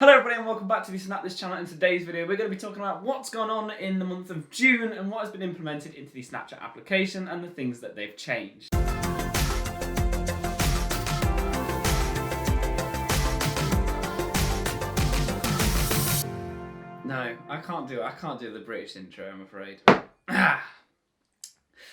Hello everybody and welcome back to the Snapthis channel. In today's video we're going to be talking about what's gone on in the month of June and what has been implemented into the Snapchat application and the things that they've changed. No, I can't do the British intro, I'm afraid.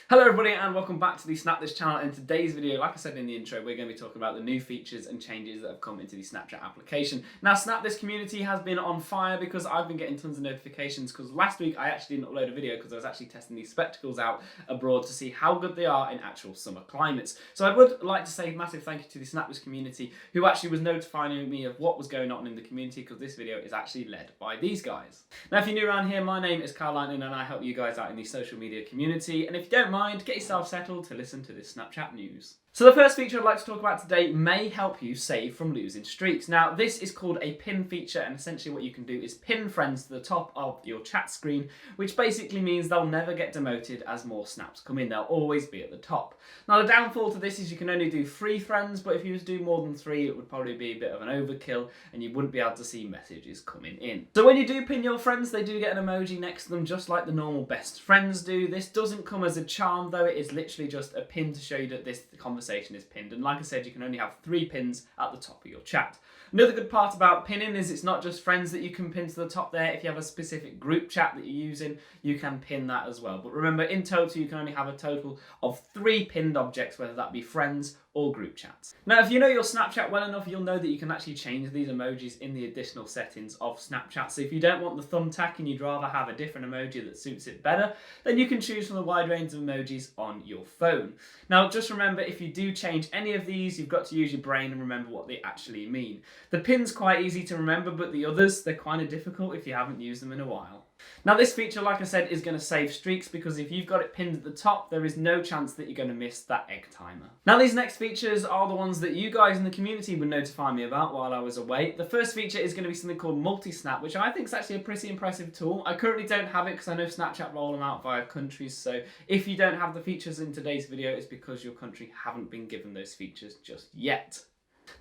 Hello everybody and welcome back to the Snapthis channel. In today's video, like I said in the intro, we're going to be talking about the new features and changes that have come into the Snapchat application. Now, Snapthis community has been on fire because I've been getting tons of notifications because last week I actually didn't upload a video because I was actually testing these spectacles out abroad to see how good they are in actual summer climates. So I would like to say a massive thank you to the Snapthis community who actually was notifying me of what was going on in the community because this video is actually led by these guys. Now, if you're new around here, my name is Carl Lightning and I help you guys out in the social media community. And if you don't mind, get yourself settled to listen to this Snapchat news. So the first feature I'd like to talk about today may help you save from losing streaks. Now, this is called a pin feature, and essentially what you can do is pin friends to the top of your chat screen, which basically means they'll never get demoted as more snaps come in. They'll always be at the top. Now, the downfall to this is you can only do 3 friends, but if you do more than 3, it would probably be a bit of an overkill, and you wouldn't be able to see messages coming in. So when you do pin your friends, they do get an emoji next to them, just like the normal best friends do. This doesn't come as a charm, though. It is literally just a pin to show you that this conversation is pinned, and like I said, you can only have 3 pins at the top of your chat. Another good part about pinning is it's not just friends that you can pin to the top there. If you have a specific group chat that you're using, you can pin that as well. But remember, in total, you can only have a total of 3 pinned objects, whether that be friends or group chats. Now, if you know your Snapchat well enough, you'll know that you can actually change these emojis in the additional settings of Snapchat. So if you don't want the thumbtack and you'd rather have a different emoji that suits it better, then you can choose from the wide range of emojis on your phone. Now, just remember, if you do change any of these, you've got to use your brain and remember what they actually mean. The pin's quite easy to remember, but the others, they're kind of difficult if you haven't used them in a while. Now, this feature, like I said, is going to save streaks because if you've got it pinned at the top, there is no chance that you're going to miss that egg timer. Now, these next features are the ones that you guys in the community would notify me about while I was away. The first feature is going to be something called MultiSnap, which I think is actually a pretty impressive tool. I currently don't have it because I know Snapchat roll them out via countries, so if you don't have the features in today's video, it's because your country haven't been given those features just yet.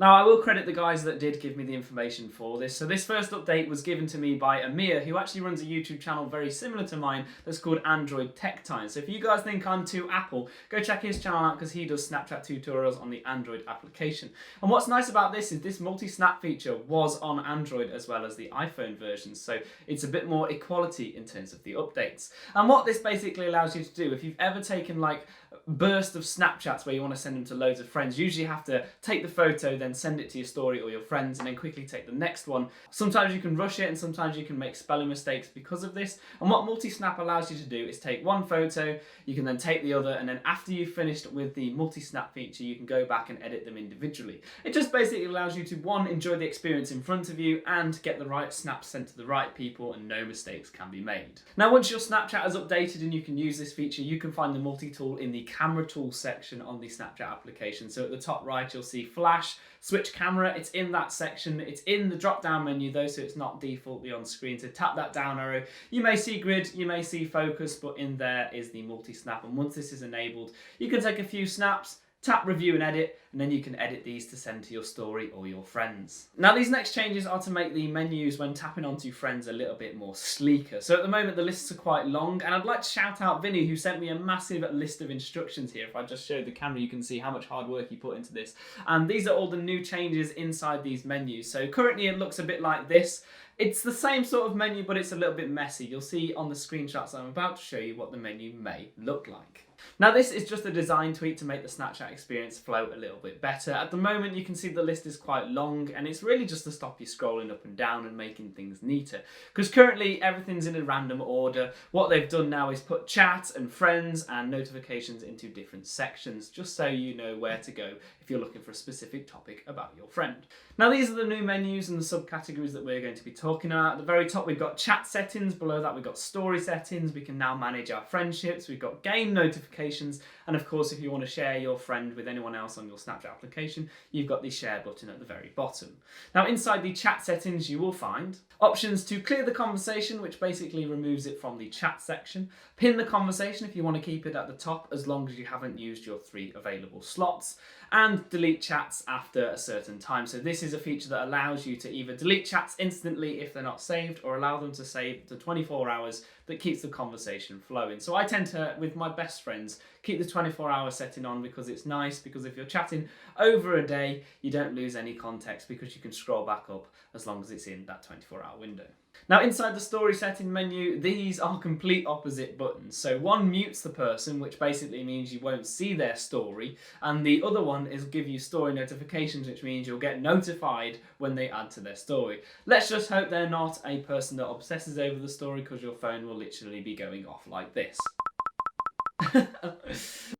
Now, I will credit the guys that did give me the information for this. So this first update was given to me by Amir, who actually runs a YouTube channel very similar to mine that's called Android Tech Time. So if you guys think I'm too Apple, go check his channel out because he does Snapchat tutorials on the Android application. And what's nice about this is this multi-snap feature was on Android as well as the iPhone version. So it's a bit more equality in terms of the updates. And what this basically allows you to do, if you've ever taken like a burst of Snapchats where you want to send them to loads of friends, you usually have to take the photo, then send it to your story or your friends, and then quickly take the next one. Sometimes you can rush it and sometimes you can make spelling mistakes because of this. And what MultiSnap allows you to do is take one photo, you can then take the other, and then after you've finished with the MultiSnap feature, you can go back and edit them individually. It just basically allows you to, one, enjoy the experience in front of you and get the right snaps sent to the right people and no mistakes can be made. Now, once your Snapchat is updated and you can use this feature, you can find the multi-tool in the camera tools section on the Snapchat application. So at the top right, you'll see flash, switch camera, it's in that section. It's in the drop down menu though, so it's not defaultly on screen. So tap that down arrow. You may see grid, you may see focus, but in there is the multi-snap. And once this is enabled, you can take a few snaps, tap review and edit, and then you can edit these to send to your story or your friends. Now, these next changes are to make the menus when tapping onto friends a little bit more sleeker. So at the moment, the lists are quite long, and I'd like to shout out Vinny, who sent me a massive list of instructions here. If I just show the camera, you can see how much hard work he put into this. And these are all the new changes inside these menus. So currently it looks a bit like this. It's the same sort of menu, but it's a little bit messy. You'll see on the screenshots I'm about to show you what the menu may look like. Now, this is just a design tweak to make the Snapchat experience flow a little bit better. At the moment, you can see the list is quite long, and it's really just to stop you scrolling up and down and making things neater. Because currently, everything's in a random order. What they've done now is put chat and friends and notifications into different sections, just so you know where to go if you're looking for a specific topic about your friend. Now, these are the new menus and the subcategories that we're going to be talking about. At the very top, we've got chat settings. Below that, we've got story settings. We can now manage our friendships. We've got game notifications. And of course, if you want to share your friend with anyone else on your Snapchat application, you've got the share button at the very bottom. Now, inside the chat settings, you will find options to clear the conversation, which basically removes it from the chat section. Pin the conversation if you want to keep it at the top, as long as you haven't used your 3 available slots. and delete chats after a certain time. So this is a feature that allows you to either delete chats instantly if they're not saved, or allow them to save to 24 hours that keeps the conversation flowing. So I tend to, with my best friends, keep the 24-hour setting on because it's nice, because if you're chatting over a day, you don't lose any context because you can scroll back up as long as it's in that 24-hour window. Now inside the story setting menu, these are complete opposite buttons. So one mutes the person, which basically means you won't see their story, and the other one is give you story notifications, which means you'll get notified when they add to their story. Let's just hope they're not a person that obsesses over the story, because your phone will literally be going off like this.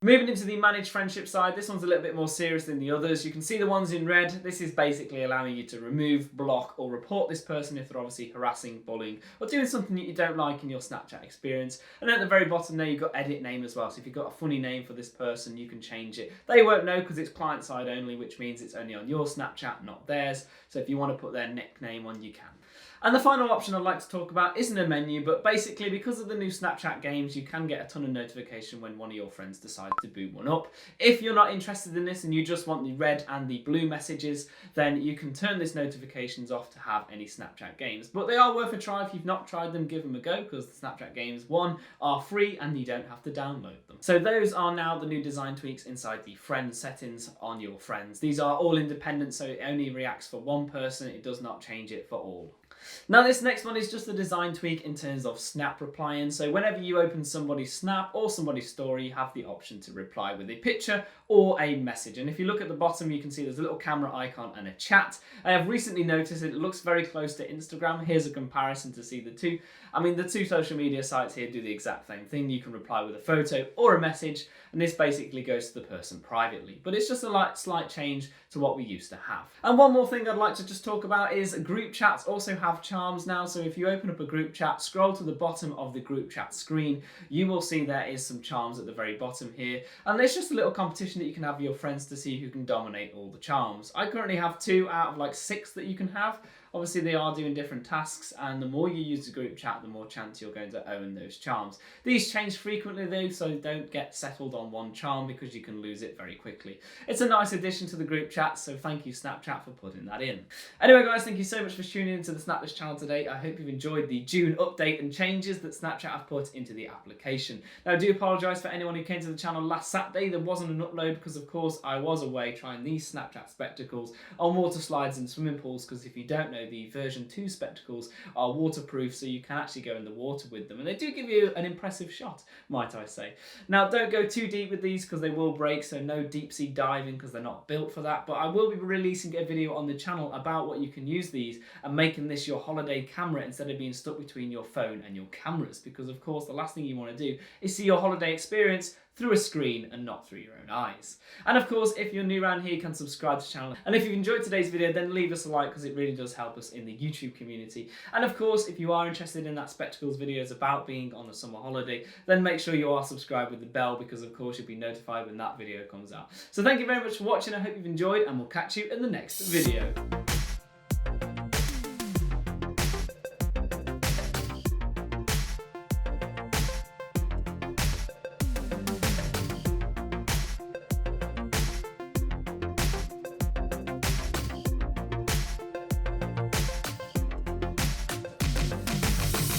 Moving into the managed friendship side, this one's a little bit more serious than the others. You can see the ones in red. This is basically allowing you to remove, block, or report this person if they're obviously harassing, bullying, or doing something that you don't like in your Snapchat experience. And then at the very bottom there, you've got edit name as well. So if you've got a funny name for this person, you can change it. They won't know because it's client side only, which means it's only on your Snapchat, not theirs. So if you want to put their nickname on, you can. And the final option I'd like to talk about isn't a menu, but basically because of the new Snapchat games, you can get a ton of notification when one of your friends decides to boot one up. If you're not interested in this and you just want the red and the blue messages, then you can turn this notifications off to have any Snapchat games. But they are worth a try. If you've not tried them, give them a go, because the Snapchat games, one, are free and you don't have to download them. So those are now the new design tweaks inside the friend settings on your friends. These are all independent, so it only reacts for one person. It does not change it for all. Now this next one is just a design tweak in terms of snap replying. So whenever you open somebody's snap or somebody's story, you have the option to reply with a picture or a message. And if you look at the bottom, you can see there's a little camera icon and a chat. I have recently noticed it looks very close to Instagram. Here's a comparison to see the two. I mean, the two social media sites here do the exact same thing. You can reply with a photo or a message, and this basically goes to the person privately. But it's just a slight change to what we used to have. And one more thing I'd like to just talk about is group chats also have charms now. So if you open up a group chat, scroll to the bottom of the group chat screen, you will see there is some charms at the very bottom here. And there's just a little competition that you can have with your friends to see who can dominate all the charms. I currently have 2 out of like 6 that you can have. Obviously they are doing different tasks, and the more you use the group chat, the more chance you're going to own those charms. These change frequently though, so don't get settled on one charm because you can lose it very quickly. It's a nice addition to the group chat, so thank you Snapchat for putting that in. Anyway guys, thank you so much for tuning into the Snapthis channel today. I hope you've enjoyed the June update and changes that Snapchat have put into the application. Now I do apologise for anyone who came to the channel last Saturday. There wasn't an upload because of course I was away trying these Snapchat spectacles on water slides and swimming pools, because if you don't know, the version 2 spectacles are waterproof, so you can actually go in the water with them, and they do give you an impressive shot, might I say. Now don't go too deep with these because they will break, so no deep sea diving because they're not built for that, but I will be releasing a video on the channel about what you can use these and making this your holiday camera instead of being stuck between your phone and your cameras, because of course the last thing you want to do is see your holiday experience through a screen and not through your own eyes. And of course, if you're new around here, you can subscribe to the channel. And if you've enjoyed today's video, then leave us a like, because it really does help us in the YouTube community. And of course, if you are interested in that spectacles videos about being on a summer holiday, then make sure you are subscribed with the bell, because of course you'll be notified when that video comes out. So thank you very much for watching. I hope you've enjoyed, and we'll catch you in the next video.